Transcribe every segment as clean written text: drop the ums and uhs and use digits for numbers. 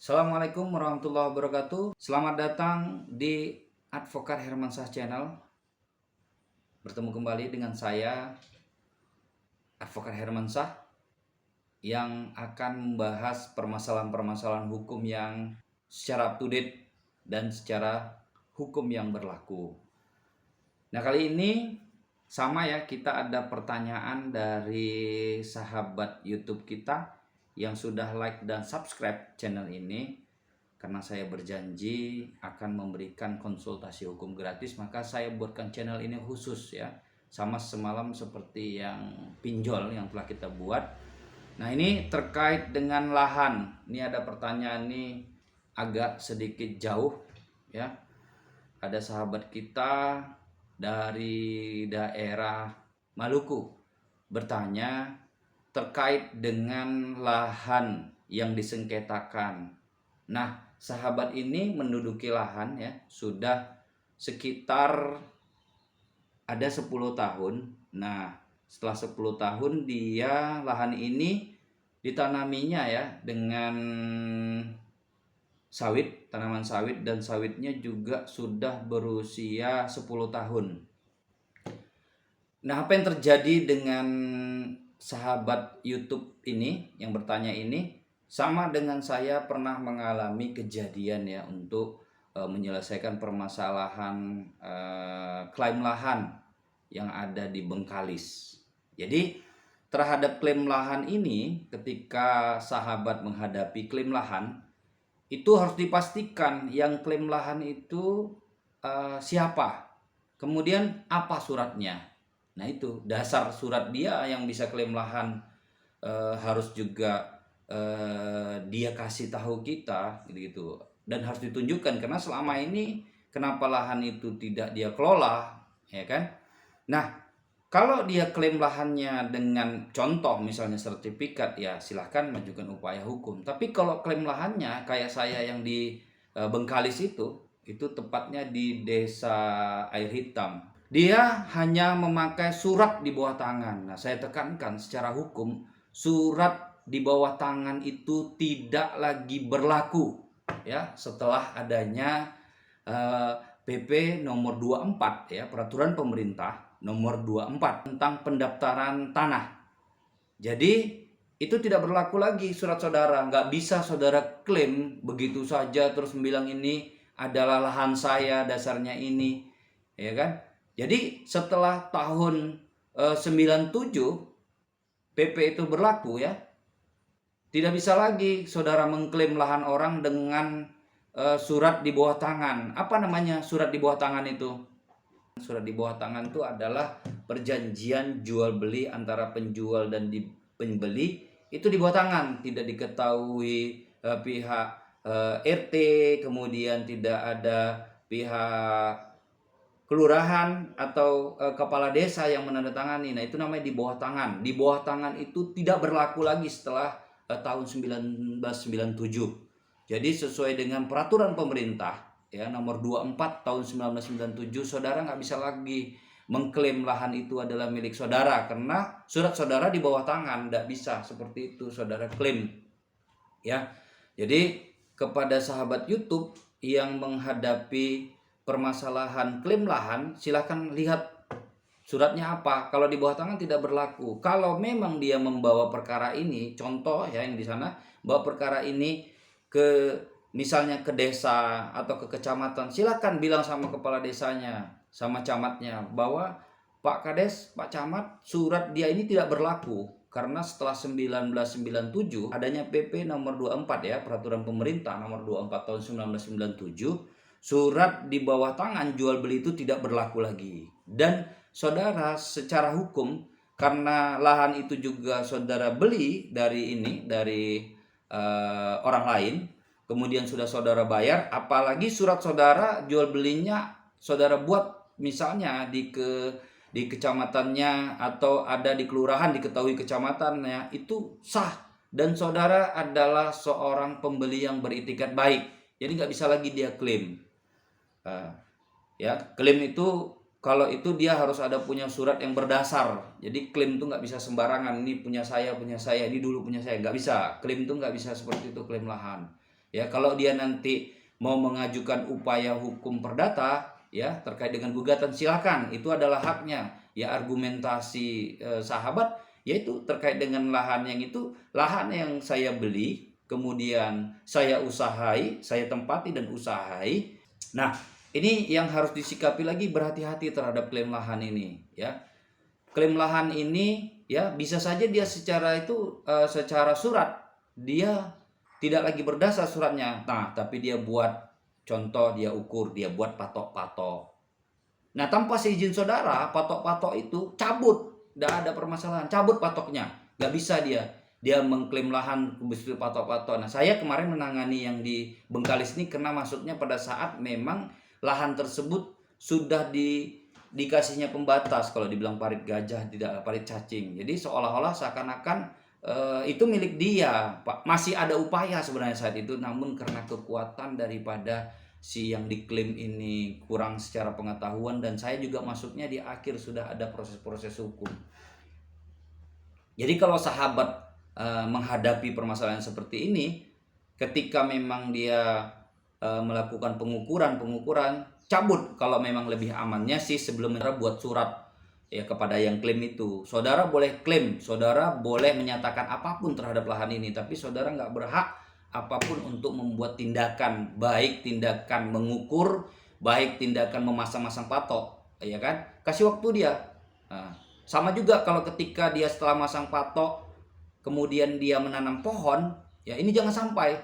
Assalamualaikum warahmatullahi wabarakatuh. Selamat datang di Advokat Hermansyah Channel. Bertemu kembali dengan saya, Advokat Hermansyah, yang akan membahas permasalahan-permasalahan hukum yang secara up to date dan secara hukum yang berlaku. Nah, kali ini sama ya, kita ada pertanyaan dari sahabat YouTube kita yang sudah like dan subscribe channel ini. Karena saya berjanji akan memberikan konsultasi hukum gratis, maka saya buatkan channel ini khusus ya. Sama semalam seperti yang pinjol yang telah kita buat. Nah, ini terkait dengan lahan. Ini ada pertanyaan ini agak sedikit jauh ya. Ada sahabat kita dari daerah Maluku bertanya terkait dengan lahan yang disengketakan. Nah, sahabat ini menduduki lahan ya sudah sekitar ada 10 tahun. Nah, setelah 10 tahun dia lahan ini ditanaminya ya dengan sawit, tanaman sawit, dan sawitnya juga sudah berusia 10 tahun. Nah, apa yang terjadi dengan sahabat YouTube ini yang bertanya ini? Sama dengan saya pernah mengalami kejadian ya untuk menyelesaikan permasalahan klaim lahan yang ada di Bengkalis. Jadi terhadap klaim lahan ini, ketika sahabat menghadapi klaim lahan, itu harus dipastikan yang klaim lahan itu siapa, kemudian apa suratnya. Nah, itu dasar surat dia yang bisa klaim lahan harus juga dia kasih tahu kita gitu, dan harus ditunjukkan, karena selama ini kenapa lahan itu tidak dia kelola, ya kan? Nah, kalau dia klaim lahannya dengan contoh misalnya sertifikat, ya silahkan majukan upaya hukum. Tapi kalau klaim lahannya kayak saya yang di Bengkalis itu tepatnya di Desa Air Hitam, dia hanya memakai surat di bawah tangan. Nah, saya tekankan secara hukum, surat di bawah tangan itu tidak lagi berlaku ya setelah adanya PP nomor 24 ya, peraturan pemerintah nomor 24 tentang pendaftaran tanah. Jadi itu tidak berlaku lagi surat saudara. Nggak bisa saudara klaim begitu saja terus bilang ini adalah lahan saya, dasarnya ini, ya kan? Jadi setelah tahun 97 PP itu berlaku ya, tidak bisa lagi saudara mengklaim lahan orang dengan surat di bawah tangan. Apa namanya surat di bawah tangan itu? Surat di bawah tangan itu adalah perjanjian jual beli antara penjual dan pembeli, itu di bawah tangan, tidak diketahui pihak RT, kemudian tidak ada pihak kelurahan atau kepala desa yang menandatangani. Nah, itu namanya di bawah tangan. Di bawah tangan itu tidak berlaku lagi setelah tahun 1997. Jadi sesuai dengan peraturan pemerintah ya nomor 24 tahun 1997, saudara nggak bisa lagi mengklaim lahan itu adalah milik saudara karena surat saudara di bawah tangan. Nggak bisa seperti itu saudara klaim ya. Jadi kepada sahabat YouTube yang menghadapi permasalahan klaim lahan, silahkan lihat suratnya apa. Kalau di bawah tangan tidak berlaku. Kalau memang dia membawa perkara ini, contoh ya yang di sana, bawa perkara ini ke misalnya ke desa atau ke kecamatan, silakan bilang sama kepala desanya, sama camatnya, bahwa Pak Kades, Pak Camat, surat dia ini tidak berlaku karena setelah 1997 adanya PP nomor 24 ya, peraturan pemerintah nomor 24 tahun 1997, surat di bawah tangan jual beli itu tidak berlaku lagi. Dan saudara secara hukum, karena lahan itu juga saudara beli dari orang lain, kemudian sudah saudara bayar, apalagi surat saudara jual belinya saudara buat misalnya di kecamatannya atau ada di kelurahan, diketahui kecamatannya, itu sah dan saudara adalah seorang pembeli yang beritikat baik, jadi nggak bisa lagi dia klaim. Ya, klaim itu kalau itu dia harus ada punya surat yang berdasar. Jadi klaim itu nggak bisa sembarangan, ini punya saya, ini dulu punya saya, nggak bisa. Klaim itu nggak bisa seperti itu, klaim lahan. Ya, kalau dia nanti mau mengajukan upaya hukum perdata ya terkait dengan gugatan, silakan, itu adalah haknya. Ya, argumentasi sahabat yaitu terkait dengan lahan yang itu, lahan yang saya beli, kemudian saya usahai, saya tempati dan usahai. Nah, ini yang harus disikapi lagi, berhati-hati terhadap klaim lahan ini ya. Klaim lahan ini ya bisa saja dia secara surat dia tidak lagi berdasar suratnya. Nah, tapi dia buat contoh, dia ukur, dia buat patok-patok. Nah, tanpa seizin saudara, patok-patok itu cabut, tidak ada permasalahan, cabut patoknya, nggak bisa dia mengklaim lahan begitu patok-patok. Nah, saya kemarin menangani yang di Bengkalis ini karena maksudnya pada saat memang lahan tersebut sudah dikasihnya pembatas, kalau dibilang parit gajah, tidak parit cacing. Jadi seolah-olah seakan-akan itu milik dia, Pak. Masih ada upaya sebenarnya saat itu, namun karena kekuatan daripada si yang diklaim ini kurang secara pengetahuan, dan saya juga masuknya di akhir sudah ada proses-proses hukum. Jadi kalau sahabat menghadapi permasalahan seperti ini, ketika memang dia melakukan pengukuran, cabut kalau memang lebih amannya sih sebelum buat surat ya kepada yang klaim itu. Saudara boleh klaim, saudara boleh menyatakan apapun terhadap lahan ini, tapi saudara nggak berhak apapun untuk membuat tindakan, baik tindakan mengukur, baik tindakan memasang-masang patok, ya kan? Kasih waktu dia. Nah, sama juga kalau ketika dia setelah masang patok, kemudian dia menanam pohon, ya ini jangan sampai.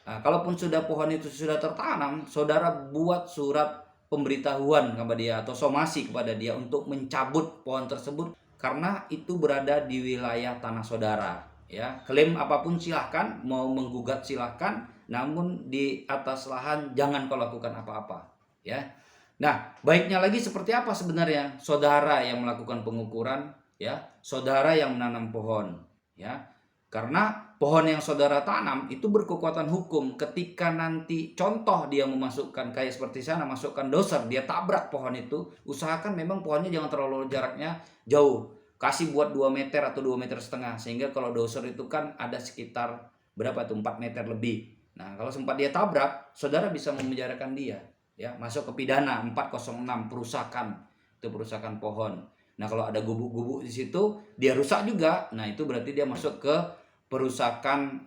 Nah, kalaupun sudah pohon itu sudah tertanam, saudara buat surat pemberitahuan kepada dia atau somasi kepada dia untuk mencabut pohon tersebut karena itu berada di wilayah tanah saudara. Ya, klaim apapun silahkan, mau menggugat silahkan, namun di atas lahan jangan kau lakukan apa-apa. Ya, nah baiknya lagi seperti apa sebenarnya? Saudara yang melakukan pengukuran, ya, saudara yang menanam pohon, ya, karena pohon yang saudara tanam itu berkekuatan hukum. Ketika nanti contoh dia memasukkan kayak seperti sana, masukkan doser, dia tabrak pohon itu, usahakan memang pohonnya jangan terlalu jaraknya jauh. Kasih buat 2 meter atau 2,5 meter, sehingga kalau doser itu kan ada sekitar berapa tuh, 4 meter lebih. Nah, kalau sempat dia tabrak, saudara bisa memenjarakan dia, ya, masuk ke pidana 406 perusakan. Itu perusakan pohon. Nah, kalau ada gubuk-gubuk di situ, dia rusak juga. Nah, itu berarti dia masuk ke perusakan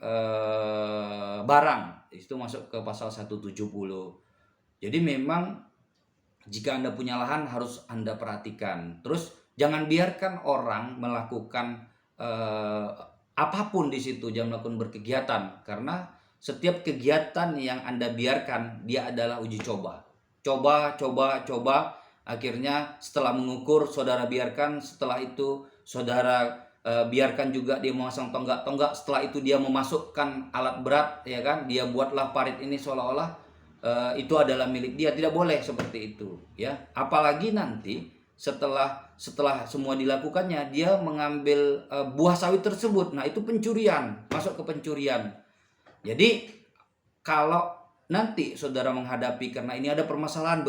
barang. Itu masuk ke pasal 170. Jadi memang jika Anda punya lahan harus Anda perhatikan. Terus jangan biarkan orang melakukan apapun di situ, jangan melakukan berkegiatan, karena setiap kegiatan yang Anda biarkan dia adalah uji coba. Coba, akhirnya setelah mengukur saudara biarkan, setelah itu saudara biarkan juga dia memasang tonggak-tonggak, setelah itu dia memasukkan alat berat, ya kan, dia buatlah parit ini seolah-olah itu adalah milik dia. Tidak boleh seperti itu, ya. Apalagi nanti setelah semua dilakukannya dia mengambil buah sawit tersebut. Nah, itu pencurian, masuk ke pencurian. Jadi kalau nanti saudara menghadapi karena ini ada permasalahan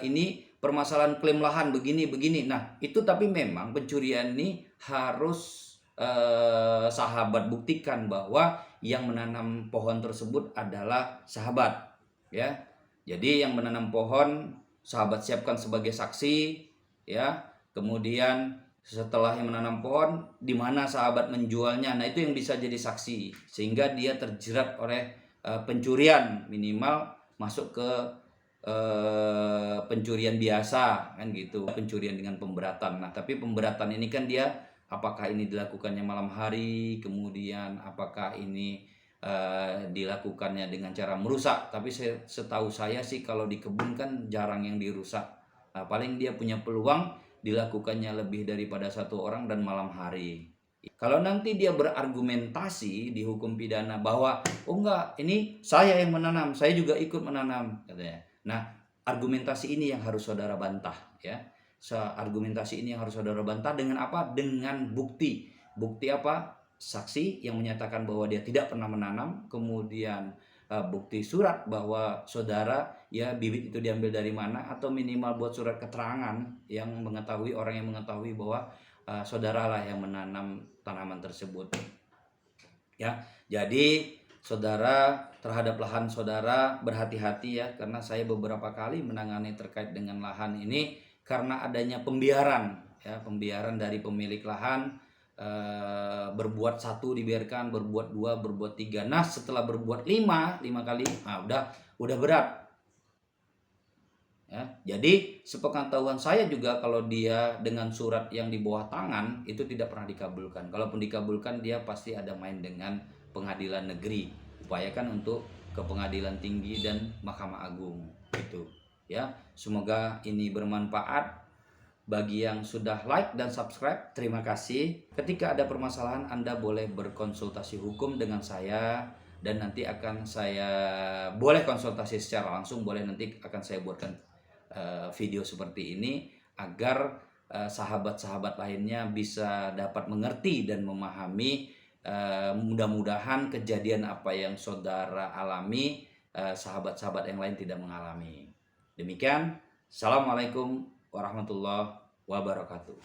ini permasalahan klaim lahan begini. Nah, itu tapi memang pencurian ini harus sahabat buktikan bahwa yang menanam pohon tersebut adalah sahabat, ya. Jadi yang menanam pohon sahabat siapkan sebagai saksi, ya. Kemudian setelah yang menanam pohon, di mana sahabat menjualnya, nah itu yang bisa jadi saksi, sehingga dia terjerat oleh pencurian, minimal masuk ke pencurian biasa kan gitu, pencurian dengan pemberatan. Nah, tapi pemberatan ini kan dia apakah ini dilakukannya malam hari, kemudian apakah ini dilakukannya dengan cara merusak. Tapi setahu saya sih kalau di kebun kan jarang yang dirusak. Nah, paling dia punya peluang dilakukannya lebih daripada satu orang dan malam hari. Kalau nanti dia berargumentasi di hukum pidana bahwa oh enggak, ini saya yang menanam, saya juga ikut menanam, katanya. Nah, argumentasi ini yang harus saudara bantah, ya. Argumentasi ini yang harus saudara bantah dengan apa? Dengan bukti. Bukti apa? Saksi yang menyatakan bahwa dia tidak pernah menanam, kemudian bukti surat bahwa saudara ya bibit itu diambil dari mana, atau minimal buat surat keterangan yang mengetahui, orang yang mengetahui bahwa saudaralah yang menanam tanaman tersebut, ya. Jadi saudara terhadap lahan saudara berhati-hati ya, karena saya beberapa kali menangani terkait dengan lahan ini karena adanya pembiaran ya, pembiaran dari pemilik lahan. Berbuat satu dibiarkan, berbuat dua, berbuat tiga. Nah setelah berbuat lima kali, nah udah berat ya. Jadi sepengetahuan saya juga kalau dia dengan surat yang di bawah tangan itu tidak pernah dikabulkan. Kalaupun dikabulkan dia pasti ada main dengan pengadilan negeri. Upayakan untuk ke pengadilan tinggi dan Mahkamah Agung gitu ya. Semoga ini bermanfaat. Bagi yang sudah like dan subscribe, terima kasih. Ketika ada permasalahan, Anda boleh berkonsultasi hukum dengan saya, dan nanti akan saya boleh konsultasi secara langsung, boleh nanti akan saya buatkan video seperti ini agar sahabat-sahabat lainnya bisa dapat mengerti dan memahami. Mudah-mudahan kejadian apa yang saudara alami, sahabat-sahabat yang lain tidak mengalami. Demikian, Assalamualaikum warahmatullahi wabarakatuh.